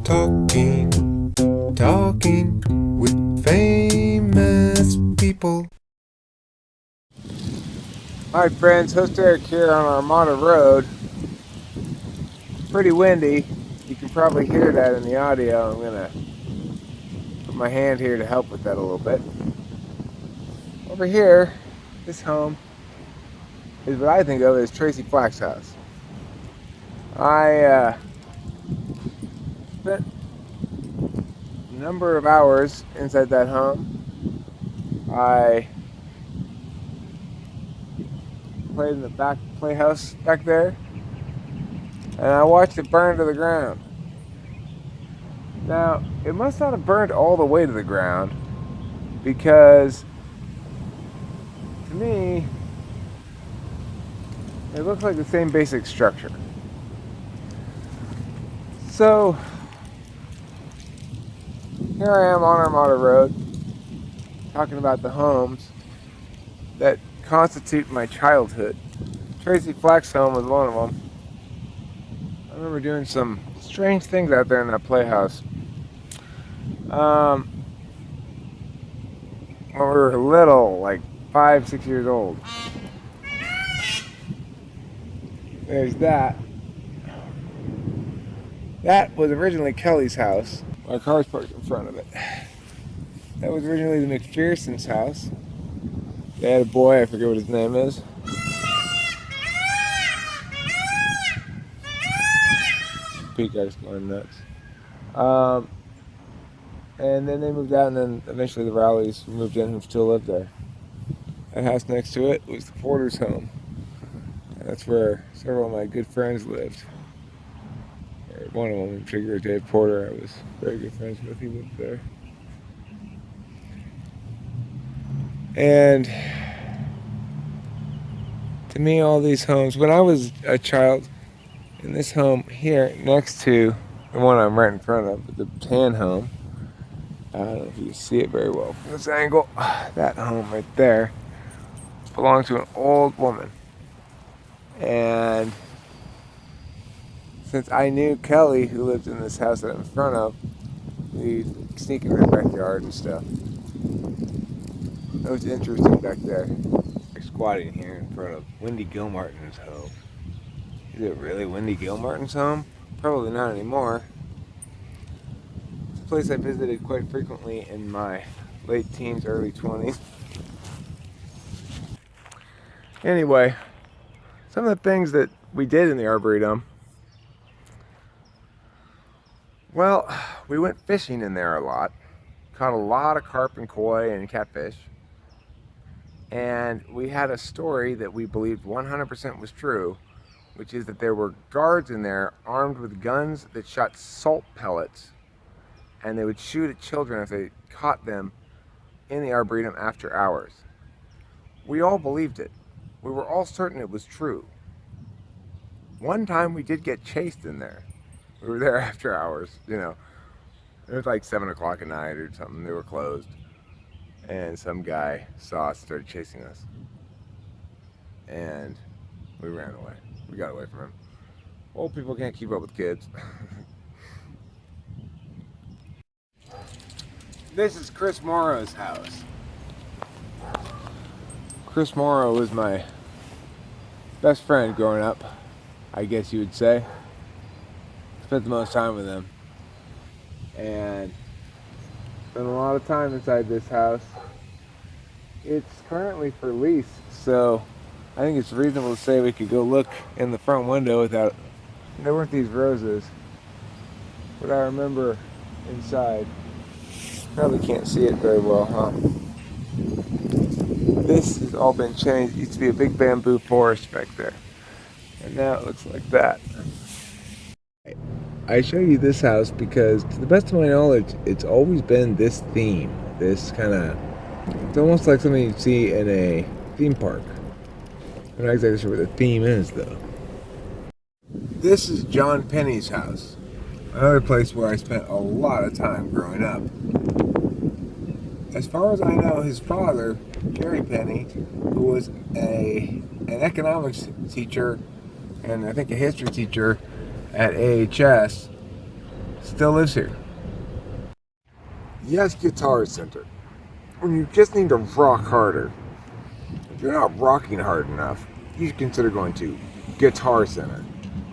Talking with famous people. Hi friends, host Eric here on Armada Road. Pretty windy. You can probably hear that in the audio. I'm gonna put my hand here to help with that a little bit. Over here, this home is what I think of as Tracy Flack's house. I spent a number of hours inside that home. I played in the back playhouse back there, and I watched it burn to the ground. Now, it must not have burned all the way to the ground, because to me, it looks like the same basic structure. So, here I am on Armada Road, talking about the homes that constitute my childhood. Tracy Flack's home was one of them. I remember doing some strange things out there in that playhouse. When we were little, like 5, 6 years old. There's that. That was originally Kelly's house. My car's parked in front of it. That was originally the McPherson's house. They had a boy, I forget what his name is. Peacock's going nuts. And then they moved out, and then eventually the Rowleys moved in who still live there. That house next to it was the Porter's home. And that's where several of my good friends lived. One of them in particular, Dave Porter, I was very good friends with. He lived there. And to me, all these homes, when I was a child, in this home here next to the one I'm right in front of, the tan home, I don't know if you can see it very well from this angle, that home right there belonged to an old woman. And since I knew Kelly, who lived in this house that I'm in front of, we'd sneak in her backyard and stuff. It was interesting back there. We're squatting here in front of Wendy Gilmartin's home. Is it really Wendy Gilmartin's home? Probably not anymore. It's a place I visited quite frequently in my late teens, early 20s. Anyway, some of the things that we did in the Arboretum. Well, we went fishing in there a lot. Caught a lot of carp and koi and catfish. And we had a story that we believed 100% was true, which is that there were guards in there armed with guns that shot salt pellets, and they would shoot at children if they caught them in the Arboretum after hours. We all believed it. We were all certain it was true. One time we did get chased in there. We were there after hours, you know. It was like 7 o'clock at night or something. They were closed. And some guy saw us and started chasing us. And we ran away. We got away from him. Old people can't keep up with kids. This is Chris Morrow's house. Chris Morrow was my best friend growing up, I guess you would say. Spent the most time with him. And spent a lot of time inside this house. It's currently for lease, so I think it's reasonable to say we could go look in the front window without... There weren't these roses. But I remember inside. Probably can't see it very well, huh? This has all been changed. It used to be a big bamboo forest back there. And now it looks like that. I show you this house because, to the best of my knowledge, it's always been this theme. This kind of... It's almost like something you'd see in a theme park. I'm not exactly sure what the theme is, though. This is John Penny's house. Another place where I spent a lot of time growing up. As far as I know, his father, Gary Penny, who was an economics teacher and I think a history teacher at AHS, still lives here. Yes, Guitar Center. When you just need to rock harder. If you're not rocking hard enough, you should consider going to Guitar Center.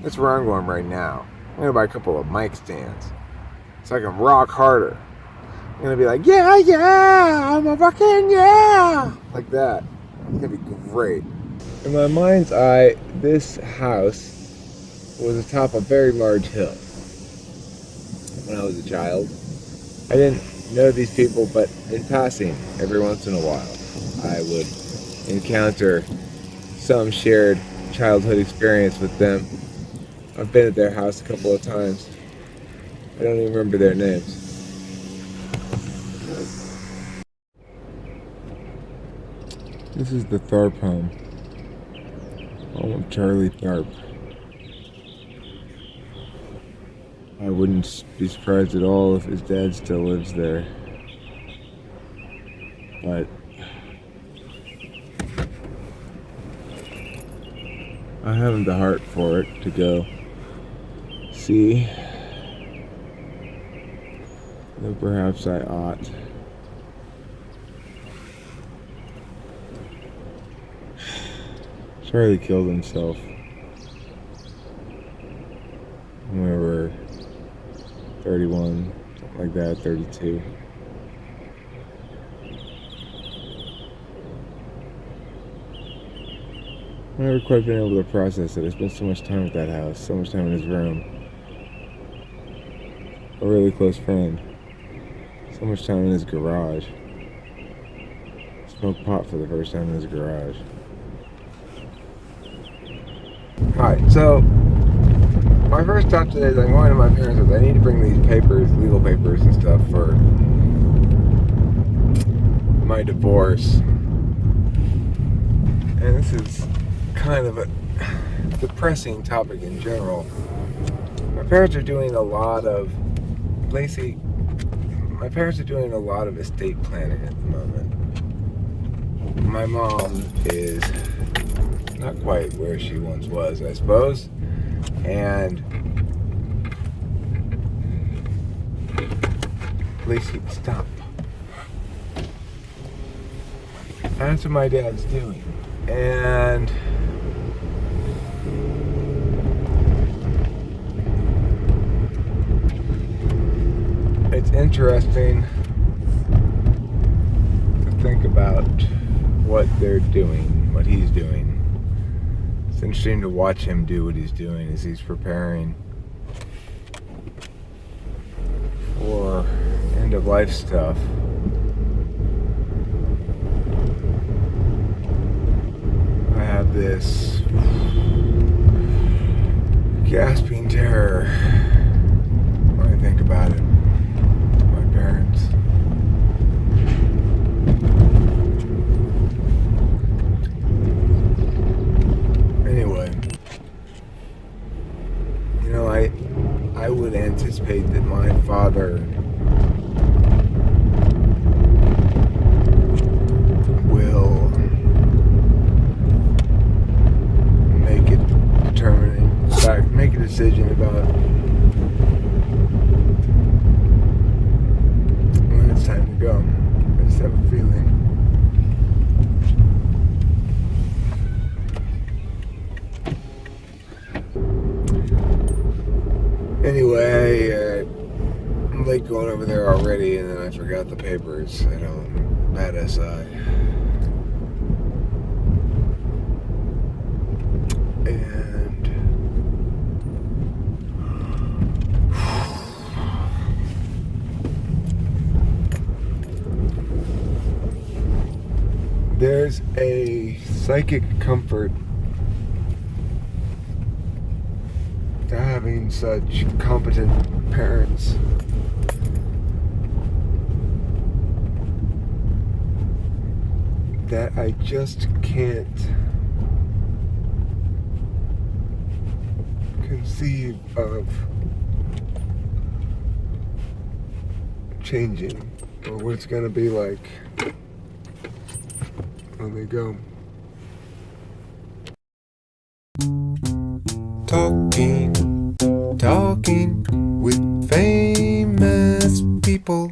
That's where I'm going right now. I'm going to buy a couple of mic stands so I can rock harder. I'm going to be like, yeah, I'm a rockin' yeah, like that. It's going to be great. In my mind's eye, this house was atop a very large hill. When I was a child, I didn't know these people, but in passing, every once in a while, I would encounter some shared childhood experience with them. I've been at their house a couple of times. I don't even remember their names. This is the Tharp home. Home of Charlie Tharp. I wouldn't be surprised at all if his dad still lives there. But I haven't the heart for it to go see. Though perhaps I ought. Charlie killed himself when we were 31, something like that, 32. I've never quite been able to process it. I spent so much time at that house, so much time in his room. A really close friend. So much time in his garage. Smoked pot for the first time in his garage. Alright, so my first stop today is I'm going to my parents' house. I need to bring these papers, legal papers and stuff for my divorce. And this is kind of a depressing topic in general. My parents are doing a lot of estate planning at the moment. My mom is not quite where she once was, I suppose. And Lacey, stop. That's what my dad's doing. And it's interesting to think about what they're doing, what he's doing. It's interesting to watch him do what he's doing as he's preparing for end-of-life stuff. I have this gasping terror when I think about it. My parents. Anyway, you know, I would anticipate that my father will make a decision about when it's time to go. I just have a feeling. Anyway, I'm late going over there already, and then I forgot the papers. Bad SI. And there's a psychic comfort to having such competent parents. That I just can't conceive of changing, or what it's gonna be like when they go. Talking with famous people.